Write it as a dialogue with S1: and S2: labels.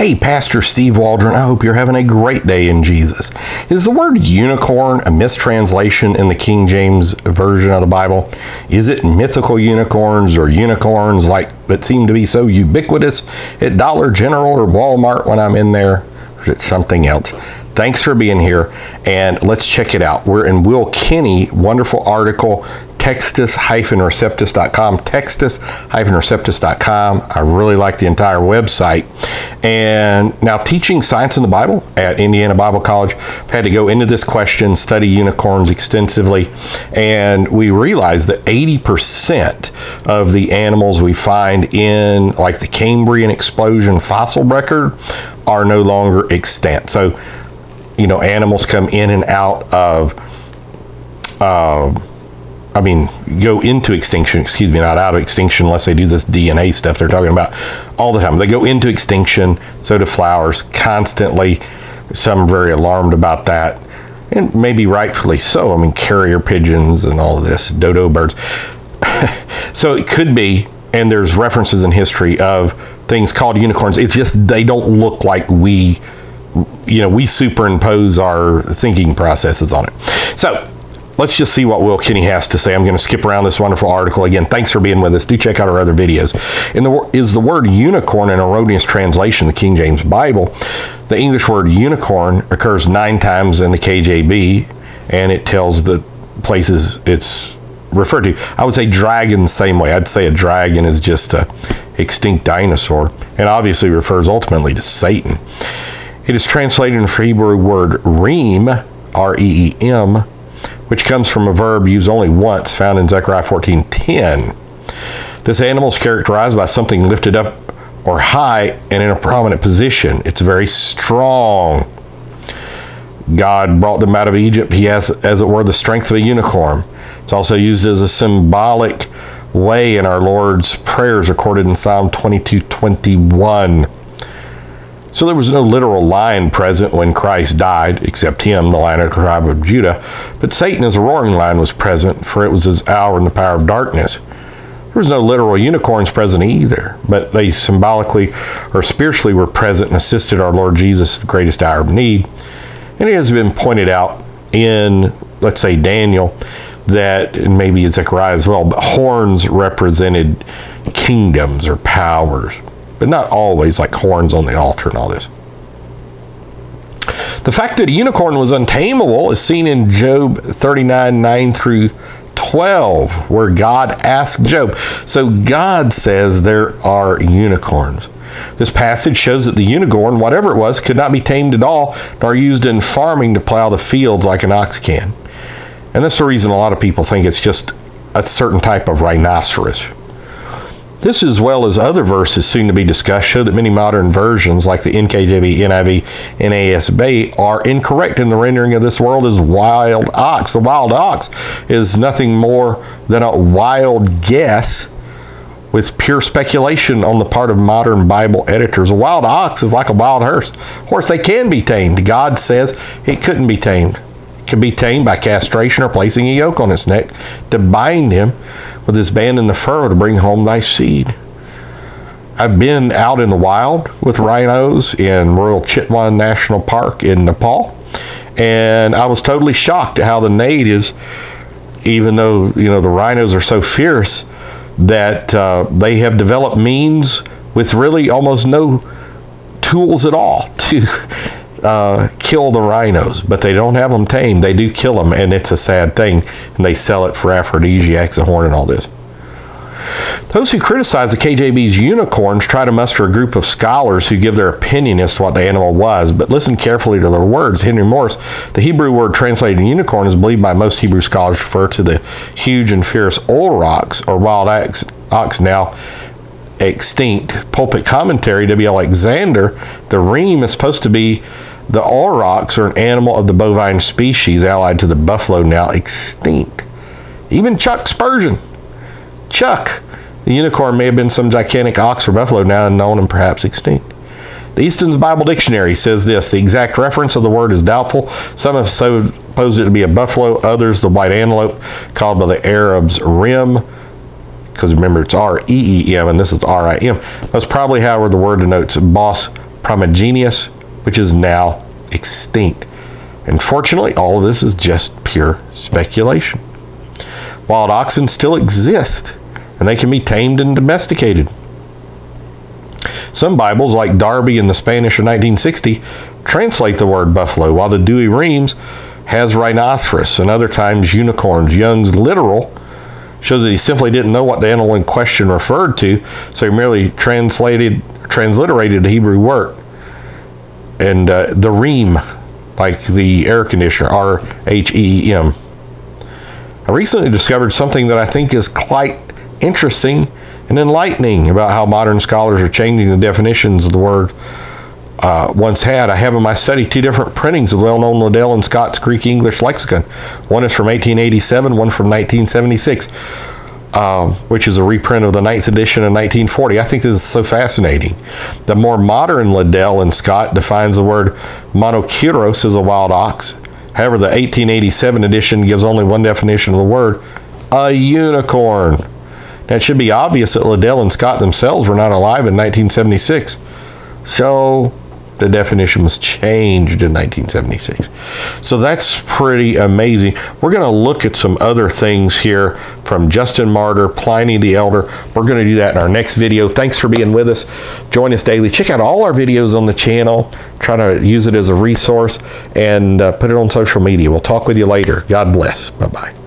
S1: Hey, Pastor Steve Waldron, I hope you're having a great day in Jesus. Is the word unicorn a mistranslation in the King James Version of the Bible? Is it mythical unicorns or unicorns that seem to be so ubiquitous at Dollar General or Walmart when I'm in there? Or is it something else? Thanks for being here, and let's check it out. We're in Will Kenny, wonderful article, Textus-Receptus.com, Textus-Receptus.com. I really like the entire website. And now, teaching science in the Bible at Indiana Bible College, I've had to go into this question, study unicorns extensively, and we realized that 80% of the animals we find in like the Cambrian explosion fossil record are no longer extant. So, animals come in and out of go into extinction, not out of extinction unless they do this DNA stuff they're talking about all the time. They go into extinction, so do flowers constantly. Some are very alarmed about that, and maybe rightfully so. Carrier pigeons and all of this, dodo birds. So it could be, and there's references in history of things called unicorns. It's just they don't look like we superimpose our thinking processes on it. So let's just see what Will Kenny has to say. I'm going to skip around this wonderful article. Again, thanks for being with us. Do check out our other videos. Is the word unicorn an erroneous translation of the King James Bible? The English word unicorn occurs 9 times in the KJV, and it tells the places it's referred to. I would say dragon the same way. I'd say a dragon is just an extinct dinosaur, and obviously refers ultimately to Satan. It is translated in the Hebrew word reem, R-E-E-M, which comes from a verb used only once, found in Zechariah 14:10. This animal is characterized by something lifted up or high and in a prominent position. It's very strong. God brought them out of Egypt. He has, as it were, the strength of a unicorn. It's also used as a symbolic way in our Lord's prayers recorded in Psalm 22:21. So there was no literal lion present when Christ died, except him, the Lion of the tribe of Judah. But Satan as a roaring lion was present, for it was his hour in the power of darkness. There was no literal unicorns present either, but they symbolically or spiritually were present and assisted our Lord Jesus at the greatest hour of need. And it has been pointed out in, let's say, Daniel, that, and maybe Zechariah as well, but horns represented kingdoms or powers, but not always like horns on the altar and all this. The fact that a unicorn was untamable is seen in Job 39:9-12, where God asked Job. So God says there are unicorns. This passage shows that the unicorn, whatever it was, could not be tamed at all, nor used in farming to plow the fields like an ox can. And that's the reason a lot of people think it's just a certain type of rhinoceros. This, as well as other verses soon to be discussed, show that many modern versions, like the NKJV, NIV, and ASB, are incorrect in the rendering of this world as wild ox. The wild ox is nothing more than a wild guess with pure speculation on the part of modern Bible editors. A wild ox is like a wild horse. Horse, they can be tamed. God says it couldn't be tamed. It could be tamed by castration or placing a yoke on its neck to bind him with his band in the furrow to bring home thy seed. I've been out in the wild with rhinos in Royal Chitwan National Park in Nepal, and I was totally shocked at how the natives, even though the rhinos are so fierce, that they have developed means with really almost no tools at all to kill the rhinos, but they don't have them tamed. They do kill them, and it's a sad thing, and they sell it for aphrodisiacs, the horn and all this. Those who criticize the KJV's unicorns try to muster a group of scholars who give their opinion as to what the animal was, but listen carefully to their words. Henry Morris, the Hebrew word translated unicorn is believed by most Hebrew scholars to refer to the huge and fierce aurochs, or wild ox now extinct. Pulpit commentary, W. Alexander, the reem is supposed to be the aurochs, or an animal of the bovine species allied to the buffalo, now extinct. Even Chuck Spurgeon, Chuck, the unicorn may have been some gigantic ox or buffalo now unknown and perhaps extinct. The Easton's Bible Dictionary says this: the exact reference of the word is doubtful. Some have supposed it to be a buffalo, others the white antelope, called by the Arabs rim, because remember it's R-E-E-M and this is R-I-M. Most probably, however, the word denotes boss primigenius, which is now extinct. Unfortunately, all of this is just pure speculation. Wild oxen still exist, and they can be tamed and domesticated. Some Bibles, like Darby in the Spanish of 1960, translate the word buffalo, while the Douay Rheims has rhinoceros, and other times unicorns. Young's literal shows that he simply didn't know what the animal in question referred to, so he merely transliterated the Hebrew word. And the Rheem, like the air conditioner, R-H-E-E-M. I recently discovered something that I think is quite interesting and enlightening about how modern scholars are changing the definitions of the word once had. I have in my study 2 different printings of the well-known Liddell and Scott's Greek English lexicon. One is from 1887, one from 1976, which is a reprint of the 9th edition in 1940. I think this is so fascinating. The more modern Liddell and Scott defines the word monocuros as a wild ox. However, the 1887 edition gives only one definition of the word, a unicorn. Now, it should be obvious that Liddell and Scott themselves were not alive in 1976. So the definition was changed in 1976. So that's pretty amazing. We're going to look at some other things here from Justin Martyr, Pliny the Elder. We're going to do that in our next video. Thanks for being with us. Join us daily. Check out all our videos on the channel. Try to use it as a resource and put it on social media. We'll talk with you later. God bless. Bye-bye.